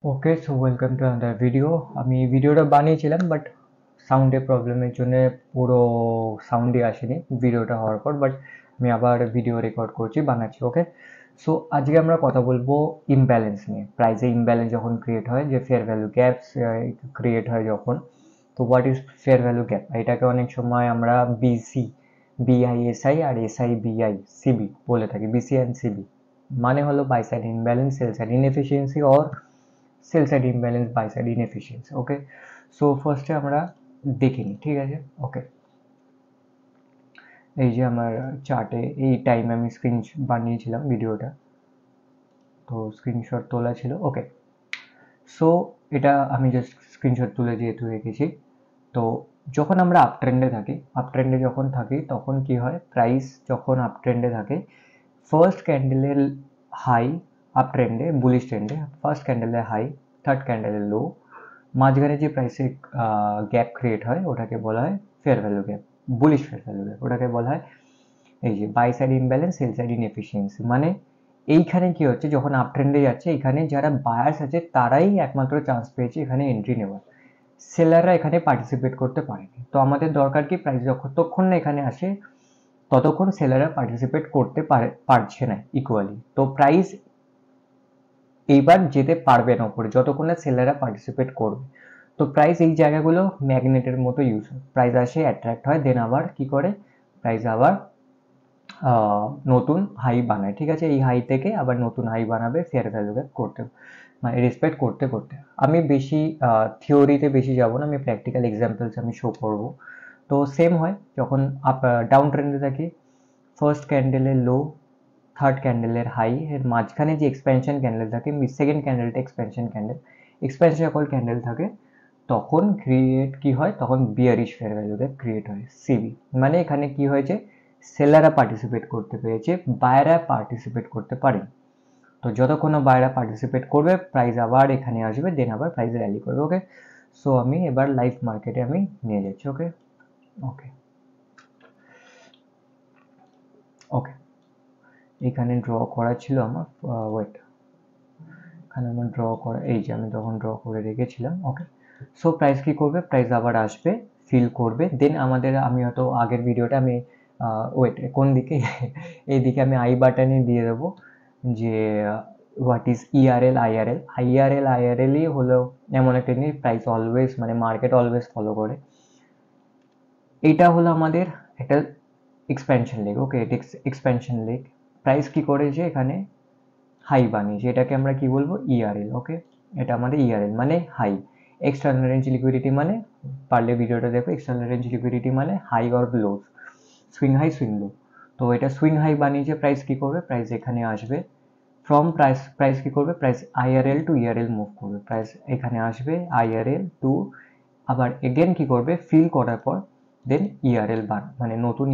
Okay, so welcome to another video. আমি ভিডিওটা বানিয়েছিলাম বাট সাউন্ডের প্রবলেমের জন্য পুরো সাউন্ডই আসেনি ভিডিওটা হওয়ার পর, বাট আমি আবার ভিডিও রেকর্ড করছি, বানাচ্ছি। ওকে, সো আজকে আমরা কথা বলবো ইমব্যালেন্স নিয়ে। প্রাইসে ইমব্যালেন্স যখন ক্রিয়েট হয়, যে ফেয়ার ভ্যালু গ্যাপস ক্রিয়েট হয় যখন, তো what is fair value gap? এটাকে অনেক সময় আমরা বিসি, বিআইএসআই আর এসআইবিআই সিবি বলে থাকি। বিসি অ্যান্ড সিবি মানে হলো buy side imbalance, sell side inefficiency, or sell side imbalance, buy side inefficiency. Okay, so ফার্স্টে আমরা দেখে নিই, ঠিক আছে? ওকে, এই যে আমার চার্টে এই টাইমে আমি স্ক্রিন বানিয়েছিলাম ভিডিওটা, তো স্ক্রিনশট তোলা ছিল। ওকে, সো এটা আমি জাস্ট স্ক্রিনশট তুলে যেহেতু রেখেছি। তো যখন আমরা আপ ট্রেন্ডে থাকি, আপ ট্রেন্ডে যখন থাকি তখন কি হয়, প্রাইস যখন আপ ট্রেন্ডে থাকে, ফার্স্ট ক্যান্ডেলের হাই, আপ ট্রেন্ডে বুলিশ ট্রেন্ডে ফার্স্ট ক্যান্ডেলের হাই, থার্ড ক্যান্ডেলের লো, মাঝখানে যে প্রাইসে গ্যাপ ক্রিয়েট হয় ওটাকে বলা হয় fair value gap, bullish fair value gap. ওটাকে বলা হয় এই যে buy side imbalance, sell side inefficiency. মানে এইখানে কি হচ্ছে, যখন আপ ট্রেন্ডে যাচ্ছে এখানে যারা বায়ার্স আছে তারাই একমাত্র চান্স পেয়েছে এখানে এন্ট্রি নেওয়ার, সেলাররা এখানে পার্টিসিপেট করতে পারেনি। তো আমাদের দরকার কি, প্রাইস যতক্ষণ না এখানে আসে ততক্ষণ সেলাররা পার্টিসিপেট করতে পারছে না ইকুয়ালি। তো প্রাইস এইবার যেতে পারবে না উপরে যতক্ষণ না সেলাররা পার্টিসিপেট করবে। তো প্রাইস এই জায়গাগুলো ম্যাগনেটের মতো ইউজ হয়, প্রাইস আসে অ্যাট্রাক্ট হয়, দেন আবার কি করে, প্রাইস আবার নতুন হাই বানায়। ঠিক আছে, এই হাই থেকে আবার নতুন হাই বানাবে ফেয়ার ভ্যালু গ্যাপ করতে, মানে রেসপেক্ট করতে করতে। আমি বেশি থিওরিতে বেশি যাব না, আমি প্র্যাকটিক্যাল এক্সাম্পলস আমি শো করব। তো সেম হয় যখন আপ ডাউন ট্রেন্ডে থাকি, ফার্স্ট ক্যান্ডেলের লো, থার্ড ক্যান্ডেলের হাই, এর মাঝখানে যে এক্সপেনশন ক্যান্ডেল থাকে, সেকেন্ড ক্যান্ডেলটা এক্সপেনশন ক্যান্ডেল, এক্সপেনশন সকল ক্যান্ডেল থাকে, তখন ক্রিয়েট কি হয়, তখন bearish fair value gap create হয়, সিবি। মানে এখানে কি হয়েছে, সেলাররা পার্টিসিপেট করতে পেরেছে, বায়াররা পার্টিসিপেট করতে পারে। তো যতক্ষণ না বায়াররা পার্টিসিপেট করবে প্রাইস আবার এখানে আসবে, দেন আবার প্রাইস র্যালি করবে। ওকে, সো আমি এবার লাইভ মার্কেটে আমি নিয়ে যাচ্ছি। ওকে, ওকে, ওকে, এখানে ড্র করা ছিল আমার, ওয়েট, এখানে আমার ড্র করা, এই যে আমি তখন ড্র করে রেখেছিলাম। ওকে, সো প্রাইস কি করবে, প্রাইস আবার আসবে, ফিল করবে, দেন আমাদের, আমি হয়তো আগের ভিডিওটা আমি ওয়েট কোন দিকে এইদিকে আমি আই বাটনে দিয়ে দেবো যে হোয়াট ইজ ইআরএল আইআরএল। আইআরএলই হলো এমন একটা জিনিস প্রাইস অলওয়েজ, মানে মার্কেট অলওয়েজ ফলো করে। এইটা হলো আমাদের একটা এক্সপেনশন লেগ। ওকে, এক্সপেনশন লেগ, প্রাইস কি করেছে এখানে, হাই বানিয়েছে, এটাকে আমরা কি বলবো, ইআরএল। ওকে, এটা আমাদের ইআরএল মানে হাই। এক্সটার্নাল রেঞ্জ লিকুইডিটি মানে, পারলে ভিডিওটা দেখো, এক্সটার্নাল রেঞ্জ লিকুইডিটি মানে high or low, swing high swing low. তো এটা সুইং হাই বানিয়েছে, প্রাইস কি করবে, প্রাইস এখানে আসবে, ফ্রম প্রাইস, প্রাইস কি করবে, price IRL to ERL move করবে, প্রাইস এখানে আসবে আইআরএল টু, আবার এগেন কি করবে, ফিল করার পর দেন ইআরএল মানে নতুন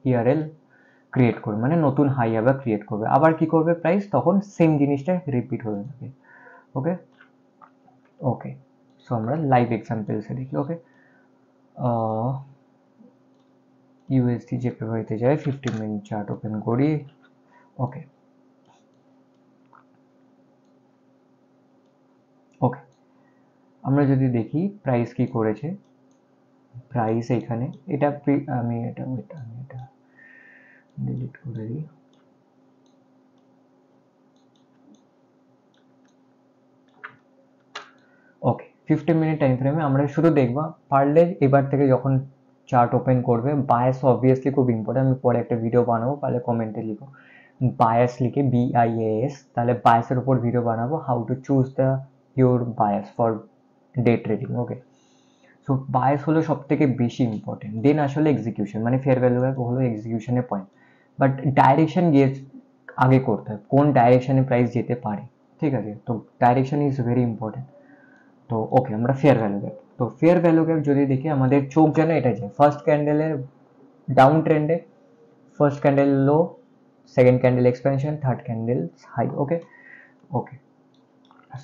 ইআরএল ক্রিয়েট করবে, মানে নতুন হাই আবার ক্রিয়েট করবে, আবার কি করবে প্রাইস, তখন সেম জিনিসটা রিপিট হতে থাকে। ওকে, ওকে, সো আমরা লাইভ এক্সাম্পলসে দেখি। ওকে, ইউএসডি যে পেপারিতে যায়, 15 মিনিট চার্ট ওপেন করি। ওকে, ওকে, আমরা যদি দেখি প্রাইস কি করেছে, প্রাইস এখানে, এটা আমি এটা ডিলিট করে দিই। ওকে, 15 মিনিট টাইম ফ্রেমে আমরা শুধু দেখবো, পারলে এবার থেকে যখন চার্ট ওপেন করবে, বায়াস অবভিয়াসলি খুব ইম্পর্টেন্ট, আমি পরে একটা ভিডিও বানাবো, পারলে কমেন্টে লিখো বায়াস লিখে, বিআইএএস, তাহলে বায়াসের উপর ভিডিও বানাবো, how to choose the pure bias for day trading. Okay, so bias হলো সব থেকে বেশি ইম্পর্টেন্ট, দেন আসলে এক্সিকিউশন, মানে ফেয়ার ভ্যালু হলো এক্সিকিউশনের পয়েন্ট, বাট ডাইরেকশন গিয়ে আগে করতে হয়, কোন ডাইরেকশনে প্রাইস যেতে পারে। ঠিক আছে, তো ডাইরেকশন ইজ ভেরি ইম্পর্টেন্ট। তো ওকে, আমরা ফেয়ার ভ্যালু গ্যাপ, তো ফেয়ার ভ্যালু গ্যাপ যদি দেখি, আমাদের চোখ যেন এটা যায় ফার্স্ট ক্যান্ডেলের ডাউন ট্রেন্ডে, first candle low, second candle expansion, third candle high. Okay, okay,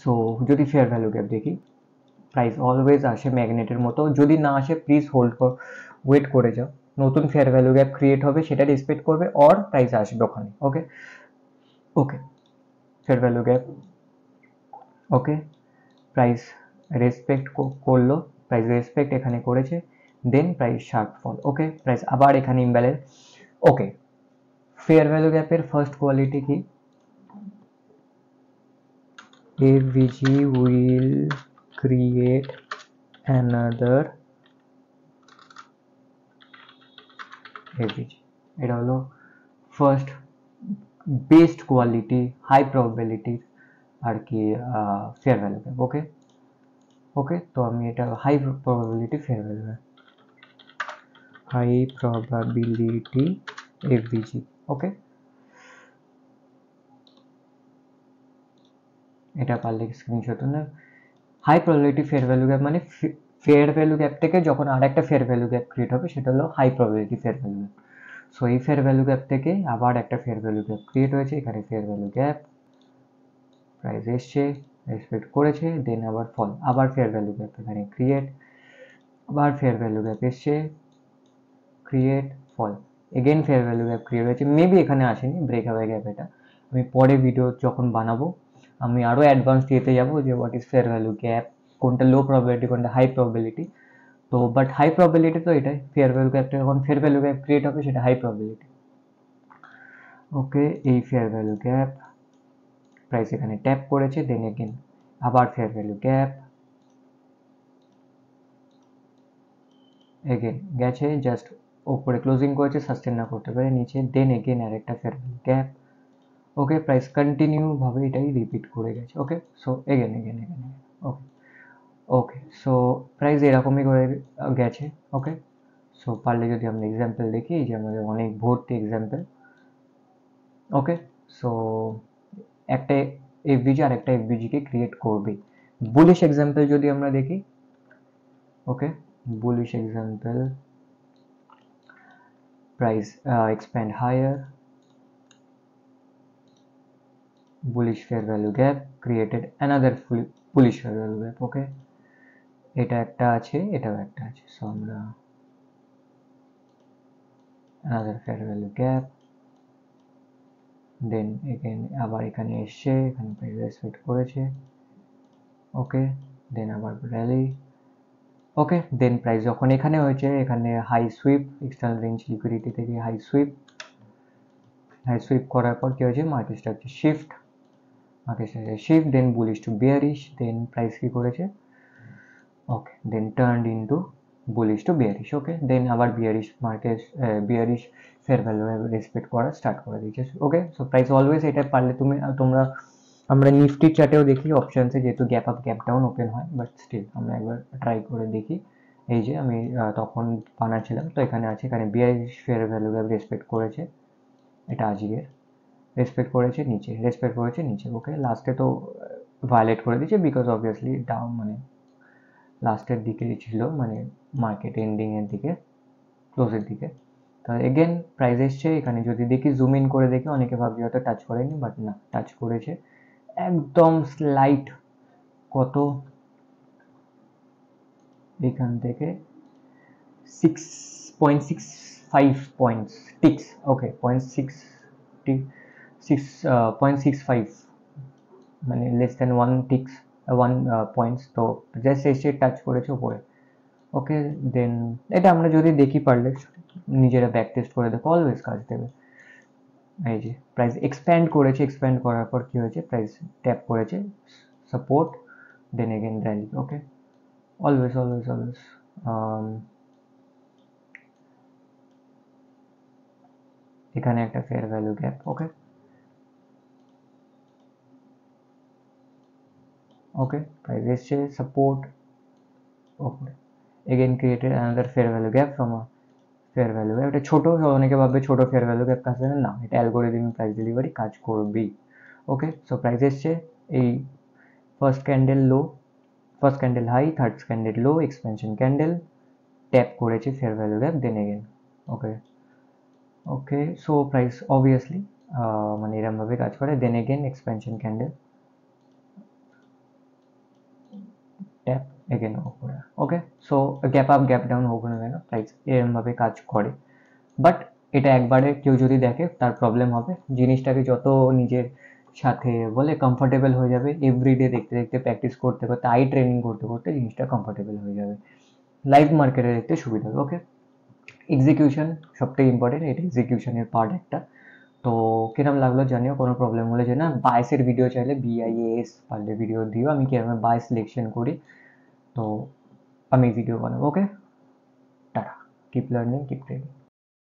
so যদি ফেয়ার ভ্যালু গ্যাপ দেখি, প্রাইস অলওয়েজ আসে ম্যাগনেটের মতো, যদি না আসে প্লিজ হোল্ড কর, ওয়েট করে যাও, নতুন ফেয়ার ভ্যালু গ্যাপ ক্রিয়েট হবে, সেটা রেসপেক্ট করবে, অর প্রাইস আসবে ওখানে। Okay, okay, fair value gap. Okay, price respect করলো, প্রাইস রেসপেক্ট এখানে করেছে, then price sharp fall. Okay, price আবার এখানে ইমব্যালেন্স। ওকে, ফেয়ার ভ্যালু গ্যাপের ফার্স্ট কোয়ালিটি কি? AVG will create another AVG। এটা হলো first best quality high probability আর কি fair value gap. Okay okay, তো আমি এটা high probability fair value gap, high probability FVG. Okay, এটা পারলে স্ক্রিনশট না। High probability fair value gap মানে ফেয়ার ভ্যালু গ্যাপ থেকে যখন আর একটা ফেয়ার ভ্যালু গ্যাপ ক্রিয়েট হবে সেটা হলো high probability fair value gap. So এই ফেয়ার ভ্যালু গ্যাপ থেকে আবার একটা ফেয়ার ভ্যালু গ্যাপ ক্রিয়েট হয়েছে, এখানে ফেয়ার ভ্যালু গ্যাপ, প্রাইস এসছে, রেসপেক্ট করেছে, দেন আবার ফল, আবার ফেয়ার ভ্যালু গ্যাপ এখানে ক্রিয়েট, আবার ফেয়ার ভ্যালু গ্যাপ এসছে, create, fall, again fair value gap create হয়েছে। মেবি এখানে আসেনি ব্রেক আওয়ে গ্যাপ, এটা আমি পরে ভিডিও যখন বানাবো আমি আরও অ্যাডভান্স ইয়েতে যাবো যে what is fair value gap, কোনটা লো প্রবাবিলিটি কোনটা হাই প্রবাবিলিটি। তো বাট হাই প্রবাবিলিটি তো এটাই, ফেয়ার ভ্যালু গ্যাপটা যখন ফেয়ার ভ্যালু গ্যাপ ক্রিয়েট হবে সেটা হাই প্রবাবিলিটি। ওকে, এই ফেয়ার ভ্যালু গ্যাপ, প্রাইস এখানে ট্যাপ করেছে, দেন এগেন আবার ফেয়ার ভ্যালু গ্যাপ, এগেন গেছে, জাস্ট ওপরে ক্লোজিং করেছে, সাস্টেন না করতে পারে নিচে, দেন এগেন আর একটা fair value gap. Okay, price continue ভাবে এটাই রিপিট করে গেছে। Okay, so again again again, okay okay, so price এরকমই করে গেছে। ওকে, সো পারলে যদি আমরা এক্সাম্পল দেখি, এই যে আমাদের অনেক ভর্তি এক্সাম্পল। ওকে, সো একটা এফবিজি আর একটা এফবিজিকে ক্রিয়েট করবে। বুলিশ এক্সাম্পল যদি আমরা দেখি, okay, bullish example, price expand higher, bullish fair value gap created another bullish fair value gap। ওকে, এটা একটা আছে, এটাও একটা আছে, সো আমরা another fair value gap, then again আবার এখানে এসছে, এখানে প্রাইস রেসপেক্ট করেছে। ওকে, দেন আবার র্যালি। ওকে, দেন প্রাইস যখন এখানে হয়েছে, এখানে high sweep, external range liquidity থেকে হাই সুইপ করার পর কি হয়েছে, market structure shift, then bullish to bearish, then price কি করেছে, okay, then turned into bullish to bearish. Okay, then আবার bearish market, bearish fair value respect করা start করে দিয়েছে। ওকে, সো প্রাইস অলওয়েজ, এটা পারলে তোমরা আমরা নিফটি চার্টেও দেখি অপশনসে, যেহেতু gap up gap down open হয়, বাট স্টিল আমরা একবার ট্রাই করে দেখি। এই যে আমি তখন বানাচ্ছিলাম, তো এখানে আছে, এখানে বিয়ারিশ ফেয়ার ভ্যালু রেসপেক্ট করেছে, এটা আজকের রেসপেক্ট করেছে নিচে, রেসপেক্ট করেছে নিচে। ওকে, লাস্টে তো ভায়োলেট করে দিয়েছে, বিকজ অবভিয়াসলি ডাউন মানে লাস্টের দিকে ছিল, মানে মার্কেট এন্ডিং এর দিকে, ক্লোজের দিকে। তো এগেন প্রাইস এসছে, এখানে যদি দেখি জুম ইন করে দেখি, অনেকে ভাবছে হয়তো টাচ করেনি, বাট না, টাচ করেছে একদম স্লাইট, কত এখান থেকে 6.65 পয়েন্টস টিক্স। ওকে, 0.65 মানে লেস দেন 1 টিক্স, 1 পয়েন্টস, তো জাস্ট এসে টাচ করেছে উপরে। ওকে, দেন এটা আমরা যদি দেখি, পারলে নিজেরা ব্যাক টেস্ট করে দেখো, অলওয়েজ কাজ দেবে। এই যে প্রাইস এক্সপ্যান্ড করেছে, এক্সপ্যান্ড করার পর কি হয়েছে, প্রাইস ট্যাপ করেছে সাপোর্ট, দেন এগেন র্যালি। ওকে, অলওয়েজ অলওয়েজ অলওয়েজ এখানে একটা ফেয়ার ভ্যালু গ্যাপ। ওকে ওকে, প্রাইস এসছে support, okay, again created another fair value gap from a fair value gap. এটা ছোটো, অনেকে ভাববে ছোটো ফেয়ার ভ্যালু গ্যাপ কাজ করে না, এটা অ্যালগোরিদমিক প্রাইস ডেলিভারি কাজ করবেই। ওকে, সো প্রাইস এসছে, এই first candle low, first candle high, third candle low, expansion candle, tap করেছে fair value gap, then again. Okay okay, so price obviously মানে এরমভাবে কাজ করে, then again expansion candle, tap again ওপরে। Okay, so gap up gap down হোক না কেন, price এরমভাবে কাজ করে। বাট এটা একবারে কেউ যদি দেখে তার প্রবলেম হবে, জিনিসটাকে যত নিজের সাথে বলে কমফোর্টেবল হয়ে যাবে, এভরিডে দেখতে দেখতে প্র্যাকটিস করতে করতে আই ট্রেনিং করতে করতে জিনিসটা কমফোর্টেবল হয়ে যাবে, লাইভ মার্কেটে দেখতে সুবিধা হবে। ওকে, এক্সিকিউশন সবথেকে ইম্পর্টেন্ট, এটা এক্সিকিউশনের পার্ট একটা। তো কিরম লাগলো জানিও, কোনো প্রবলেম হলে যে না বায়াসের ভিডিও চাইলে BIAS পারলে ভিডিও দিও, আমি কিরম বায়াস সিলেকশন করি তো আমি ভিডিও বানাবো। Okay, tata, keep learning keep training.